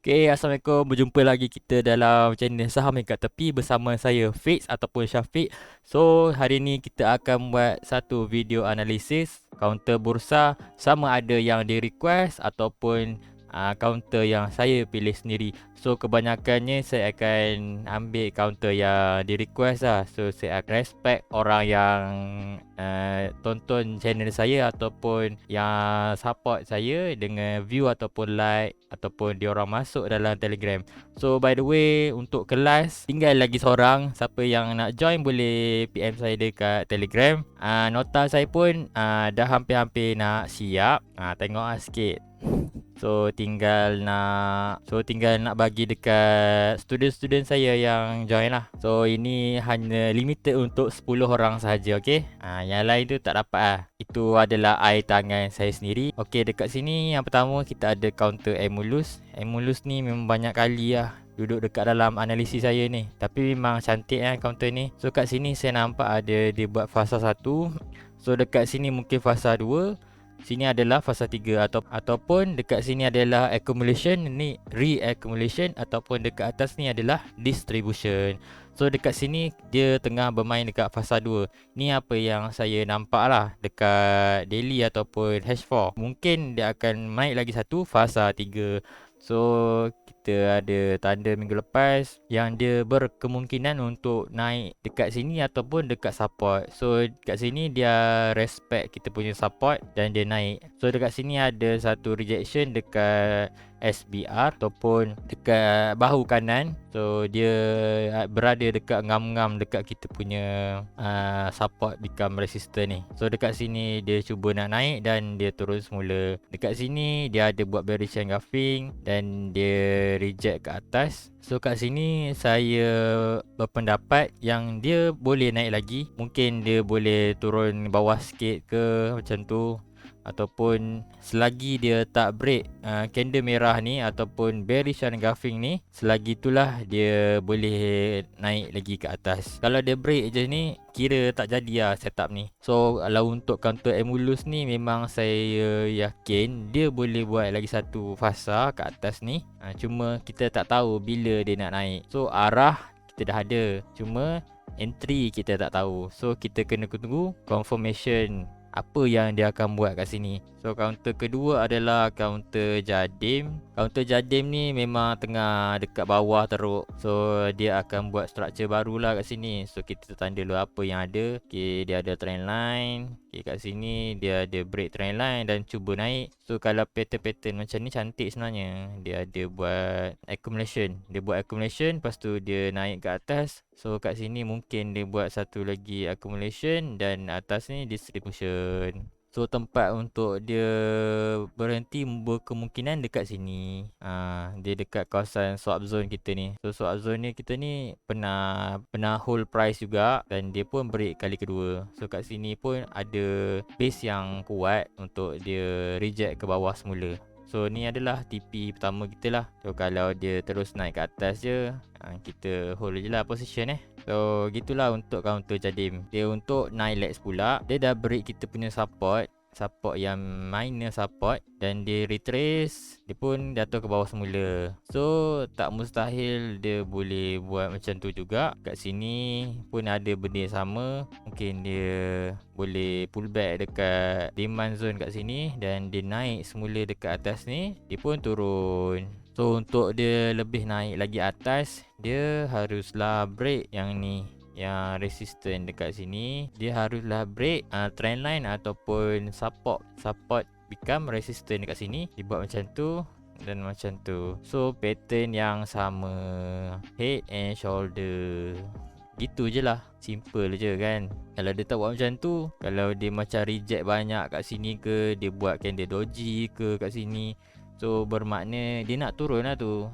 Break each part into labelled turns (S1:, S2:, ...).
S1: Okay, Assalamualaikum. Berjumpa lagi kita dalam channel Saham yang kat tepi bersama saya Fix ataupun Syafiq. So, hari ni kita akan buat satu video analisis counter bursa, sama ada yang di request ataupun counter yang saya pilih sendiri. So, kebanyakannya saya akan ambil counter yang di request lah. So, saya akan respect orang yang tonton channel saya ataupun yang support saya dengan view ataupun like ataupun diorang masuk dalam Telegram. So by the way, untuk kelas tinggal lagi seorang. Siapa yang nak join boleh PM saya dekat Telegram. Nota saya pun dah hampir-hampir nak siap. Tengok sikit. So tinggal nak bagi dekat student-student saya yang join lah. So ini hanya limited untuk 10 orang sahaja, okey. Yang lain tu tak dapat lah. Itu adalah air tangan saya sendiri. Okey, dekat sini yang pertama kita ada counter Emulus. Emulus ni memang banyak kali lah duduk dekat dalam analisis saya ni. Tapi memang cantik counter ni. So kat sini saya nampak ada dia buat fasa 1. So dekat sini mungkin fasa 2. Sini adalah fasa 3 ataupun dekat sini adalah accumulation, ni re-accumulation, ataupun dekat atas ni adalah distribution. So dekat sini dia tengah bermain dekat fasa 2. Ni apa yang saya nampak lah dekat daily ataupun H4. Mungkin dia akan naik lagi satu fasa 3. So kita ada tanda minggu lepas yang dia berkemungkinan untuk naik dekat sini ataupun dekat support. So dekat sini dia respect kita punya support dan dia naik. So dekat sini ada satu rejection dekat SBR ataupun dekat bahu kanan. So dia berada dekat ngam-ngam dekat kita punya support become resistant ni. So dekat sini dia cuba nak naik dan dia turun semula. Dekat sini dia ada buat bearish engulfing dan dia reject ke atas. So kat sini saya berpendapat yang dia boleh naik lagi. Mungkin dia boleh turun bawah sikit ke macam tu, ataupun selagi dia tak break candle merah ni ataupun bearish engulfing ni, selagi itulah dia boleh naik lagi ke atas. Kalau dia break je ni, kira tak jadi lah setup ni. So kalau untuk counter Emulus ni, memang saya yakin dia boleh buat lagi satu fasa ke atas ni. Cuma kita tak tahu bila dia nak naik. So arah kita dah ada, cuma entry kita tak tahu. So kita kena tunggu confirmation apa yang dia akan buat kat sini. So counter kedua adalah counter Jadim. Counter Jadim ni memang tengah dekat bawah teruk. So dia akan buat structure barulah kat sini. So kita tanda dulu apa yang ada. Okay, dia ada trend line. Okay, kat sini dia ada break trend line dan cuba naik. So kalau pattern-pattern macam ni cantik sebenarnya. Dia ada buat accumulation. Dia buat accumulation, lepas tu dia naik ke atas. So kat sini mungkin dia buat satu lagi accumulation dan atas ni distribution. So tempat untuk dia berhenti berkemungkinan dekat sini. Dia dekat kawasan swap zone kita ni. So swap zone ni kita ni pernah hold price juga dan dia pun break kali kedua. So kat sini pun ada base yang kuat untuk dia reject ke bawah semula. So ni adalah TP pertama kita lah. So kalau dia terus naik ke atas je, kita hold je lah position So gitulah untuk counter Jadim. Dia untuk 9 legs pula, dia dah break kita punya support yang minor support dan dia retrace, dia pun jatuh ke bawah semula. So tak mustahil dia boleh buat macam tu juga. Kat sini pun ada benda sama. Mungkin dia boleh pull back dekat demand zone kat sini dan dia naik semula dekat atas ni, dia pun turun. So untuk dia lebih naik lagi atas, dia haruslah break yang ni, yang resistant dekat sini. Dia haruslah break trend line ataupun support become resistant dekat sini. Dibuat macam tu dan macam tu. So pattern yang sama, head and shoulder. Gitu je lah, simple je kan. Kalau dia tak buat macam tu, kalau dia macam reject banyak kat sini ke, dia buat candle doji ke kat sini, so bermakna dia nak turun lah tu.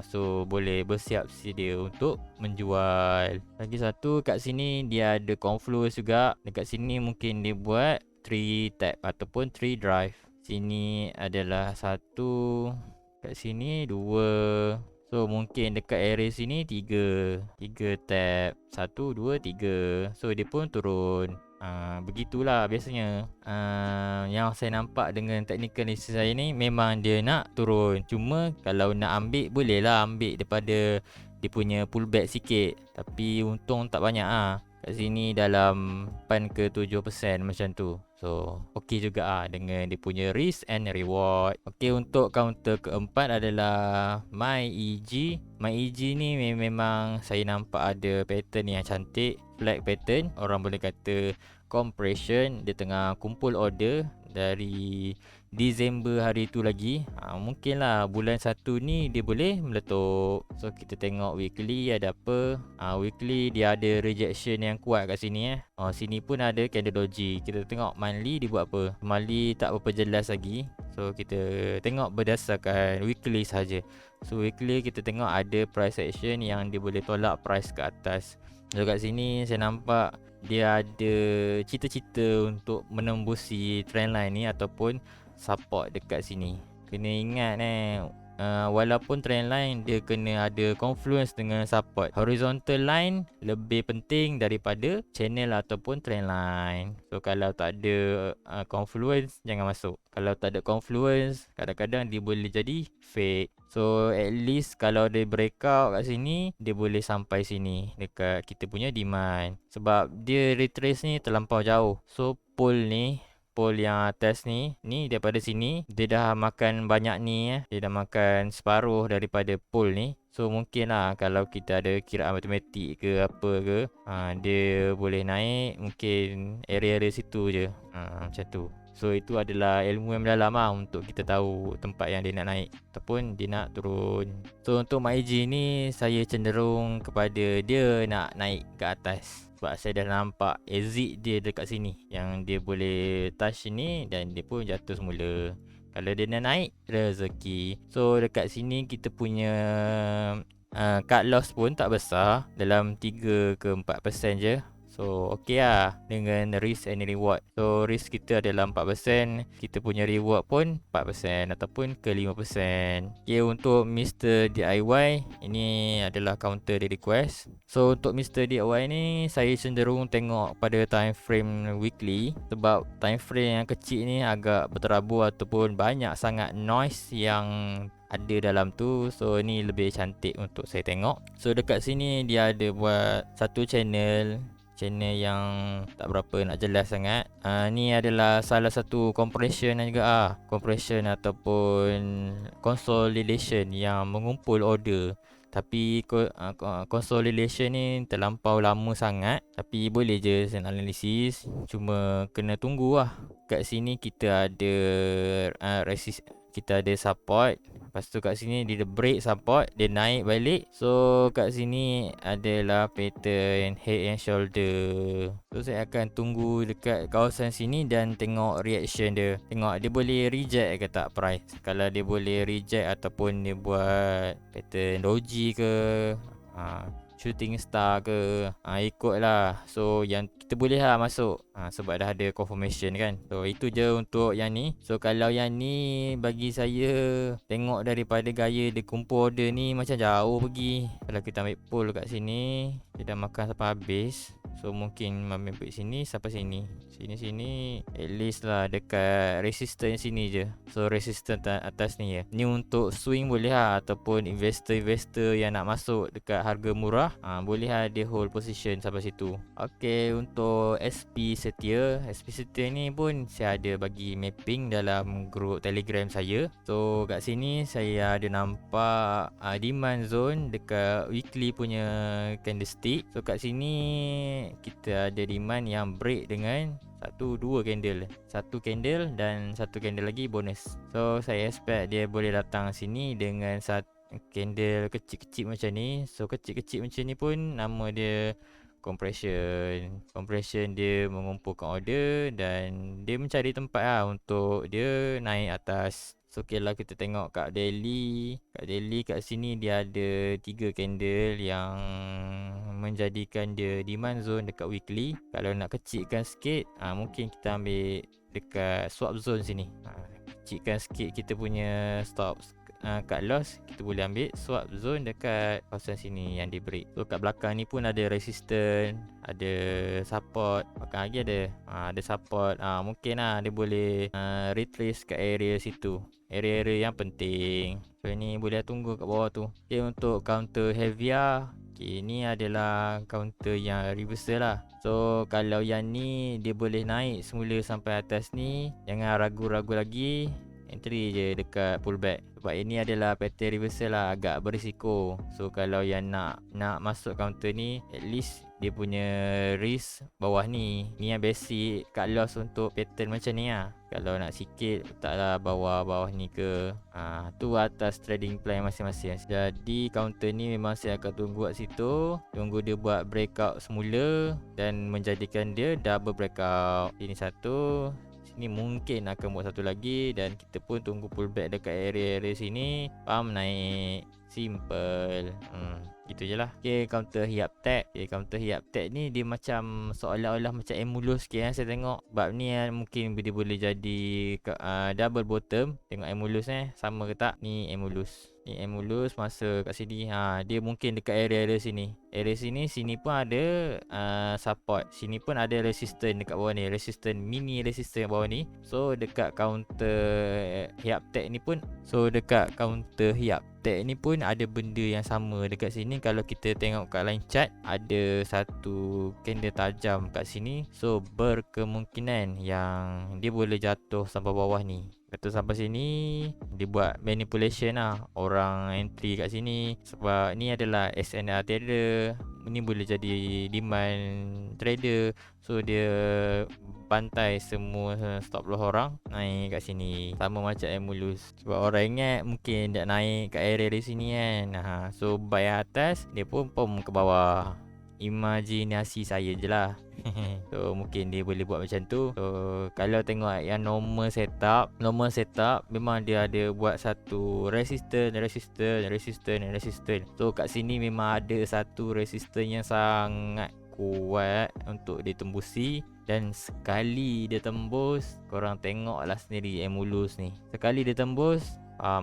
S1: So boleh bersiap sedia untuk menjual. Lagi satu kat sini dia ada confluence juga. Dekat sini mungkin dia buat 3 tap ataupun 3 drive. Sini adalah 1, kat sini 2. So mungkin dekat area sini 3 tap, 1, 2, 3. So dia pun turun. Begitulah biasanya. Yang saya nampak dengan technical analysis saya ni, memang dia nak turun. Cuma kalau nak ambil, bolehlah ambil daripada dia punya pullback sikit. Tapi untung tak banyak kat sini dalam 8 ke 7% macam tu. So okey juga dengan dia punya risk and reward. Okey, untuk counter keempat adalah MyEG. MyEG ni memang saya nampak ada pattern yang cantik, flag pattern. Orang boleh kata compression. Dia tengah kumpul order dari Disember hari tu lagi. Mungkinlah bulan 1 ni dia boleh meletup. So kita tengok weekly ada apa. Weekly dia ada rejection yang kuat kat sini. Sini pun ada candle doji. Kita tengok monthly dia buat apa. Monthly tak berapa jelas lagi. So kita tengok berdasarkan weekly saja. So weekly kita tengok ada price action yang dia boleh tolak price ke atas. So kat sini saya nampak dia ada cita-cita untuk menembusi trendline ni ataupun support dekat sini. Kena ingat walaupun trendline dia kena ada confluence dengan support. Horizontal line lebih penting daripada channel ataupun trendline. So kalau tak ada confluence, jangan masuk. Kalau tak ada confluence, kadang-kadang dia boleh jadi fake. So at least kalau dia breakout kat sini, dia boleh sampai sini dekat kita punya demand. Sebab dia retrace ni terlampau jauh. So pole yang atas ni daripada sini dia dah makan banyak ni. Dia dah makan separuh daripada pole ni. So mungkin lah kalau kita ada kiraan matematik ke apa ke, dia boleh naik mungkin area situ je. Macam tu. So itu adalah ilmu yang mendalam untuk kita tahu tempat yang dia nak naik ataupun dia nak turun. So untuk MyEG ni saya cenderung kepada dia nak naik ke atas. Sebab saya dah nampak exit dia dekat sini, yang dia boleh touch sini dan dia pun jatuh semula. Kalau dia nak naik, rezeki. So dekat sini kita punya cut loss pun tak besar, dalam 3 ke 4% je. So okey lah dengan risk and reward. So risk kita adalah 4%, kita punya reward pun 4% ataupun ke 5%. Okay, untuk Mr. DIY ini adalah counter di request. So untuk Mr. DIY ni saya cenderung tengok pada time frame weekly. Sebab time frame yang kecil ni agak berterabur ataupun banyak sangat noise yang ada dalam tu. So ni lebih cantik untuk saya tengok. So dekat sini dia ada buat satu channel yang tak berapa nak jelas sangat. Ni adalah salah satu compression juga compression ataupun consolidation yang mengumpul order. Tapi consolidation ni terlampau lama sangat. Tapi boleh je saya analisis. Cuma kena tunggu lah. Kat sini kita ada kita ada support. Lepas tu kat sini dia break support, dia naik balik. So kat sini adalah pattern head and shoulder. So saya akan tunggu dekat kawasan sini dan tengok reaction dia. Tengok dia boleh reject ke tak price. Kalau dia boleh reject ataupun dia buat pattern doji ke, shooting star ke, ikutlah. So yang kita boleh masuk sebab dah ada confirmation kan. So itu je untuk yang ni. So kalau yang ni bagi saya tengok daripada gaya dia kumpul order ni macam jauh pergi. Kalau kita ambil pull kat sini, dia dah makan sampai habis. So mungkin ambil sini sampai sini. Sini at least lah dekat resistance sini je. So resistance atas ni ya. Ni untuk swing boleh ataupun investor yang nak masuk dekat harga murah, boleh dia hold position sampai situ. Okay, untuk SP Setia ni pun saya ada bagi mapping dalam group Telegram saya. So kat sini saya ada nampak demand zone dekat weekly punya candlestick. So kat sini kita ada demand yang break dengan dua candle. Satu candle dan satu candle lagi bonus. So saya expect dia boleh datang sini dengan satu candle kecil-kecil macam ni. So kecil-kecil macam ni pun nama dia compression. Dia mengumpulkan order dan dia mencari tempat untuk dia naik atas. So okay lah, kita tengok kat daily. Kat sini dia ada 3 candle yang menjadikan dia demand zone dekat weekly. Kalau nak kecilkan sikit, mungkin kita ambil dekat swap zone sini. Kecilkan sikit kita punya stop cut loss, kita boleh ambil swap zone dekat kawasan sini yang di break. So kat belakang ni pun ada resistance, ada support, makan lagi ada ada support. Mungkin lah dia boleh retrace kat area situ, area-area yang penting. So ni boleh tunggu kat bawah tu. Okay, untuk counter heavier, okay, ni adalah counter yang reversal lah. So kalau yang ni dia boleh naik semula sampai atas ni, jangan ragu-ragu lagi, entry je dekat pullback. Sebab ini adalah pattern reversal lah, agak berisiko. So kalau yang nak masuk counter ni, at least dia punya risk bawah ni. Ni yang basic cut loss untuk pattern macam ni lah. Kalau nak sikit, letaklah bawah-bawah ni ke. Tu atas trading plan masing-masing. Jadi counter ni memang saya akan tunggu kat situ, tunggu dia buat breakout semula dan menjadikan dia double breakout. Ini satu, sini mungkin akan buat satu lagi, dan kita pun tunggu pullback dekat area-area sini, pump naik. Simple. Gitu je lah. Okay, counter hiap tag. Okay, counter hiap tag ni dia macam seolah-olah macam emulus sikit saya tengok. Sebab ni mungkin dia boleh jadi double bottom. Tengok emulus sama ke tak? Ni emulus. Ni emulus masa kat sini. Dia mungkin dekat area-area sini. Area sini pun ada support. Sini pun ada resistance dekat bawah ni. Resistance, mini resistance bawah ni. So dekat counter hiap tag ni pun, ada benda yang sama dekat sini. Kalau kita tengok kat line chart, ada satu candle tajam kat sini. So berkemungkinan yang dia boleh jatuh sampai bawah ni. Jatuh sampai sini, dia buat manipulation lah, orang entry kat sini. Sebab ni adalah SNR trader, ni boleh jadi demand trader. So dia bantai semua stop loss orang naik kat sini, sama macam emulus. Sebab orang ingat mungkin dia naik kat area di sini kan. So buy atas, dia pun pom ke bawah. Imajinasi saya je lah. So mungkin dia boleh buat macam tu. So kalau tengok yang normal setup, memang dia ada buat satu resistance. So kat sini memang ada satu resistance yang sangat kuat untuk ditembusi. Dan sekali dia tembus, korang tengoklah sendiri emulus ni. Sekali dia tembus,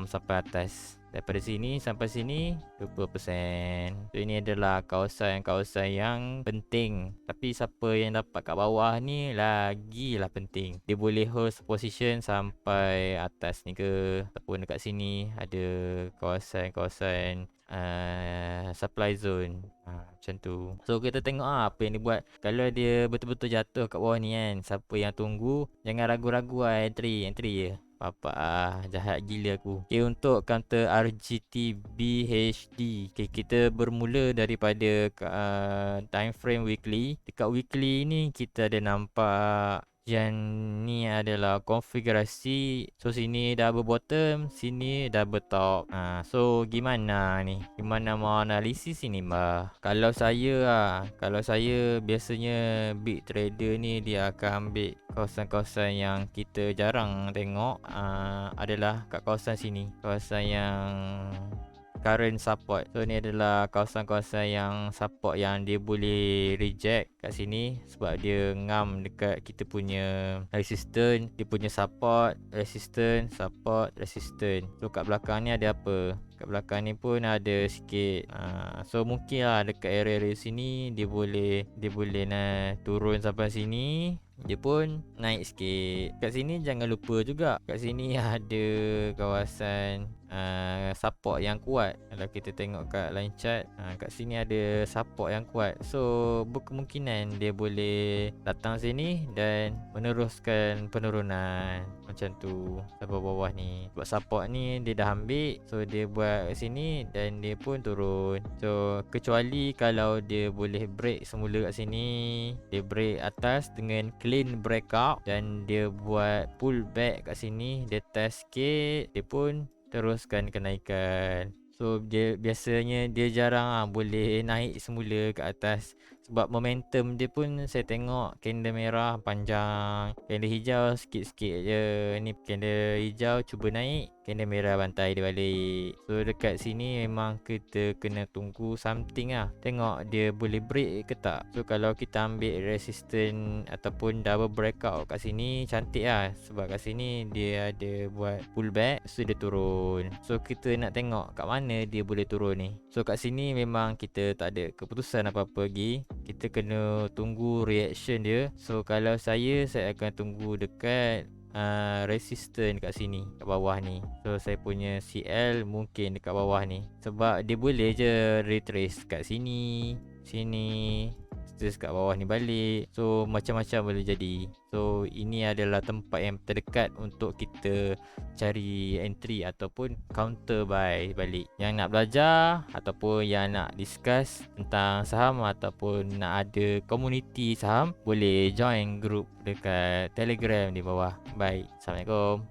S1: sampai atas. Daripada sini sampai sini 20%. So ini adalah kawasan-kawasan yang penting. Tapi siapa yang dapat kat bawah ni lagilah penting. Dia boleh hold position sampai atas ni ke, ataupun dekat sini ada kawasan-kawasan supply zone. Macam tu. So kita tengok apa yang dia buat. Kalau dia betul-betul jatuh kat bawah ni kan, siapa yang tunggu, jangan ragu-ragu entry je. Apa jahat gila aku. Okay, untuk counter RGT BHD, okay, kita bermula daripada time frame weekly. Dekat weekly ni kita ada nampak yang ni adalah konfigurasi. So sini double bottom, sini double top. So gimana ni? Gimana mau analisis ini mbak? Kalau saya biasanya big trader ni dia akan ambil kawasan-kawasan yang kita jarang tengok. Adalah kat kawasan sini, kawasan yang current support. So ni adalah kawasan-kawasan yang support yang dia boleh reject kat sini, sebab dia ngam dekat kita punya resistance, dia punya support, resistance, support, resistance. So kat belakang ni ada apa? Kat belakang ni pun ada sikit. So mungkin lah dekat area-area sini dia boleh turun sampai sini, dia pun naik sikit. Kat sini jangan lupa juga, kat sini ada kawasan support yang kuat. Kalau kita tengok kat line chart, kat sini ada support yang kuat. So berkemungkinan dia boleh datang sini dan meneruskan penurunan macam tu sampai bawah ni. Sebab support ni dia dah ambil, so dia buat kat sini dan dia pun turun. So kecuali kalau dia boleh break semula kat sini, dia break atas dengan clean breakout dan dia buat pullback kat sini, dia test sikit, dia pun teruskan kenaikan. So dia biasanya dia jarang boleh naik semula ke atas, sebab momentum dia pun saya tengok candle merah panjang, candle hijau sikit-sikit je. Ni candle hijau cuba naik, candle merah bantai dia balik. So dekat sini memang kita kena tunggu something lah, tengok dia boleh break ke tak. So kalau kita ambil resistance ataupun double breakout kat sini, cantik lah, sebab kat sini dia ada buat pullback, so dia turun. So kita nak tengok kat mana dia boleh turun ni. So kat sini memang kita tak ada keputusan apa-apa lagi. kita kena tunggu reaction dia. So kalau saya akan tunggu dekat resistant kat sini, kat bawah ni. So saya punya CL mungkin dekat bawah ni, sebab dia boleh je retrace kat sini, sini, terus kat bawah ni balik. So macam-macam boleh jadi. So ini adalah tempat yang terdekat untuk kita cari entry ataupun counter buy balik. Yang nak belajar ataupun yang nak discuss tentang saham ataupun nak ada community saham, boleh join group dekat Telegram di bawah. Baik, Assalamualaikum.